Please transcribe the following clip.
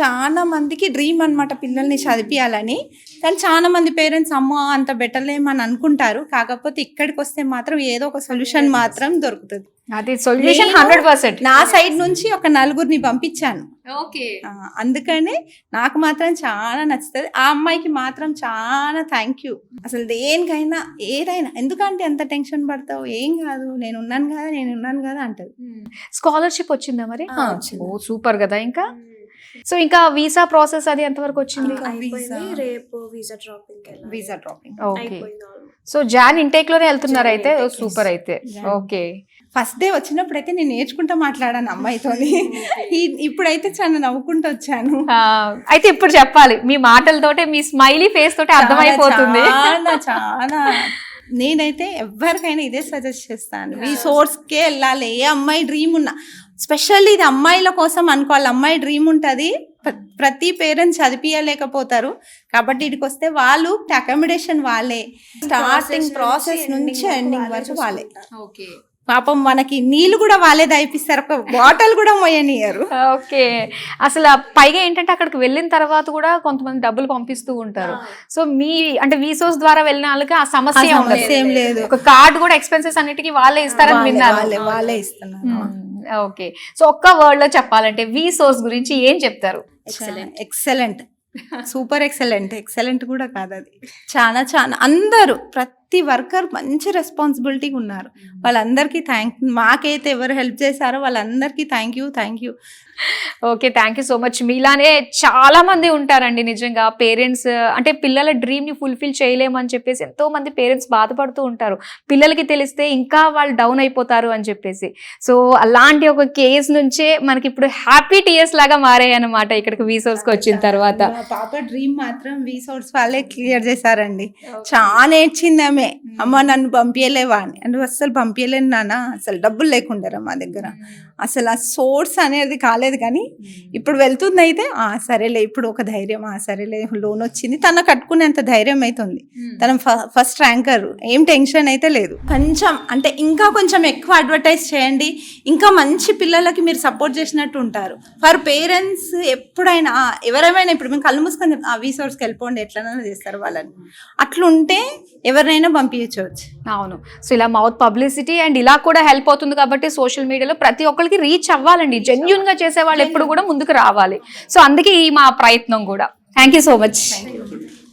చాలా మందికి డ్రీమ్ అన్నమాట పిల్లల్ని చదివించాలని. కానీ చాలా మంది పేరెంట్స్ అమ్మో అంత బెటర్లేమని అనుకుంటారు. కాకపోతే ఇక్కడికి వస్తే మాత్రం ఏదో ఒక సొల్యూషన్ మాత్రం దొరుకుతుంది. అది సొల్యూషన్ 100%. నా సైడ్ నుంచి ఒక 4 పంపించాను. ఓకే, అందుకని నాకు మాత్రం చాలా నచ్చుతుంది. ఆ అమ్మాయికి మాత్రం చాలా థ్యాంక్ యూ. అసలు దేనికైనా ఏదైనా ఎందుకంటే ఎంత టెన్షన్ పడతావు, ఏం కాదు నేను ఉన్నాను కదా అంటది. స్కాలర్షిప్ వచ్చిందా మరి? వచ్చింది. ఓ సూపర్ కదా. ఇంకా సో ఇంకా వీసా ప్రాసెస్ అది ఎంతవరకు వచ్చింది? రేపు visa dropping okay, so Jan intake లోనే వెళ్తున్నారు అయితే. సూపర్ అయితే. ఓకే, ఫస్ట్ డే వచ్చినప్పుడైతే నేను నేర్చుకుంటా మాట్లాడాను అమ్మాయితోని. ఇప్పుడైతే చాలా నవ్వుకుంటూ వచ్చాను. అయితే ఇప్పుడు చెప్పాలి, మీ మాటలతోటే మీ స్మైలీ ఫేస్ తోటే అర్థమైపోతుంది. చాలా నేనైతే ఎవరికైనా ఇదే సజెస్ట్ చేస్తాను, ఈ సోర్స్కే వెళ్ళాలి. ఏ అమ్మాయి డ్రీమ్ ఉన్నా, స్పెషల్లీ ఇది అమ్మాయిల కోసం అనుకోవాలి. అమ్మాయి డ్రీమ్ ఉంటుంది, ప్రతి పేరెంట్స్ చదివించలేకపోతారు. కాబట్టి ఇక్కడికి వస్తే వాళ్ళు అకామిడేషన్ వాళ్ళే, స్టార్టింగ్ ప్రాసెస్ నుంచి ఎండింగ్ వరకు వాళ్ళే. పాపం మనకి నీళ్ళు కూడా వాళ్ళే దాయిపిస్తారు, ఒక బాటిల్ కూడా మోయనియరు. ఓకే, అసలు పైగా ఏంటంటే అక్కడికి వెళ్ళిన తర్వాత కూడా కొంతమంది డబ్బులు పంపిస్తూ ఉంటారు. సో మీ అంటే వీసోస్ ద్వారా వెళ్ళిన వాళ్ళకి ఆ సమస్య ఏం లేదు. ఒక కార్డు కూడా ఎక్స్పెన్సెస్ అన్నిటికీ వాళ్ళే ఇస్తారని విన్నారు. వాళ్ళే ఇస్తున్నారు. ఓకే, సో ఒక్క వర్డ్ లో చెప్పాలంటే వీసోస్ గురించి ఏం చెప్తారు? ఎక్సలెంట్, సూపర్ ఎక్సలెంట్ కూడా కాదు అది. చాలా అందరూ ప్రతి వర్కర్ మంచి రెస్పాన్సిబిలిటీగా ఉన్నారు. వాళ్ళందరికీ మాకైతే ఎవరు హెల్ప్ చేశారో వాళ్ళందరికీ thank you. Okay, thank you so much. మీలానే చాలా మంది ఉంటారండి నిజంగా. పేరెంట్స్ అంటే పిల్లల డ్రీమ్ ని ఫుల్ఫిల్ చేయలేమని చెప్పేసి ఎంతో మంది పేరెంట్స్ బాధపడుతూ ఉంటారు. పిల్లలకి తెలిస్తే ఇంకా వాళ్ళు డౌన్ అయిపోతారు అని చెప్పేసి. సో అలాంటి ఒక కేస్ నుంచే మనకి ఇప్పుడు హ్యాపీ టీయర్స్ లాగా మారాయి అన్నమాట ఇక్కడికి వీసోర్స్ కి వచ్చిన తర్వాత. పాప డ్రీమ్ మాత్రం వీసోర్స్ వాళ్ళే క్లియర్ చేశారండి. చాలా ఏడ్చింది ఆమె, అమ్మ నన్ను పంపించలేవా అని. అంటే అసలు పంపించలేను నాన్న, అసలు డబ్బులు లేకుండా మా దగ్గర, అసలు ఆ సోర్స్ అనేది కాలేదు. కానీ ఇప్పుడు వెళ్తుంది అయితే సరేలే, ఇప్పుడు ఒక ధైర్యం, సరేలే లోన్ వచ్చింది, తన కట్టుకునేంత ధైర్యం అవుతుంది. తన ఫస్ట్ ర్యాంకర్, ఏం టెన్షన్ అయితే లేదు. కొంచెం అంటే ఇంకా కొంచెం ఎక్కువ అడ్వర్టైజ్ చేయండి, ఇంకా మంచి పిల్లలకి మీరు సపోర్ట్ చేసినట్టు ఉంటారు. ఫర్ పేరెంట్స్ ఎప్పుడైనా ఎవరైనా ఇప్పుడు మేము కళ్ళు మూసుకొని వీసోర్స్కి వెళ్ళిపోండి ఎట్లనైనా చేస్తారు వాళ్ళని, అట్లుంటే ఎవరినైనా పంపించవచ్చు. అవును, సో ఇలా మౌత్ పబ్లిసిటీ అండ్ ఇలా కూడా హెల్ప్ అవుతుంది. కాబట్టి సోషల్ మీడియాలో ప్రతి ఒక్కరికి రీచ్ అవ్వాలండి. జెన్యూన్ గా చేసే వాళ్ళు ఎప్పుడు కూడా ముందుకు రావాలి. సో అందుకే ఈ మా ప్రయత్నం కూడా. Thank you so much.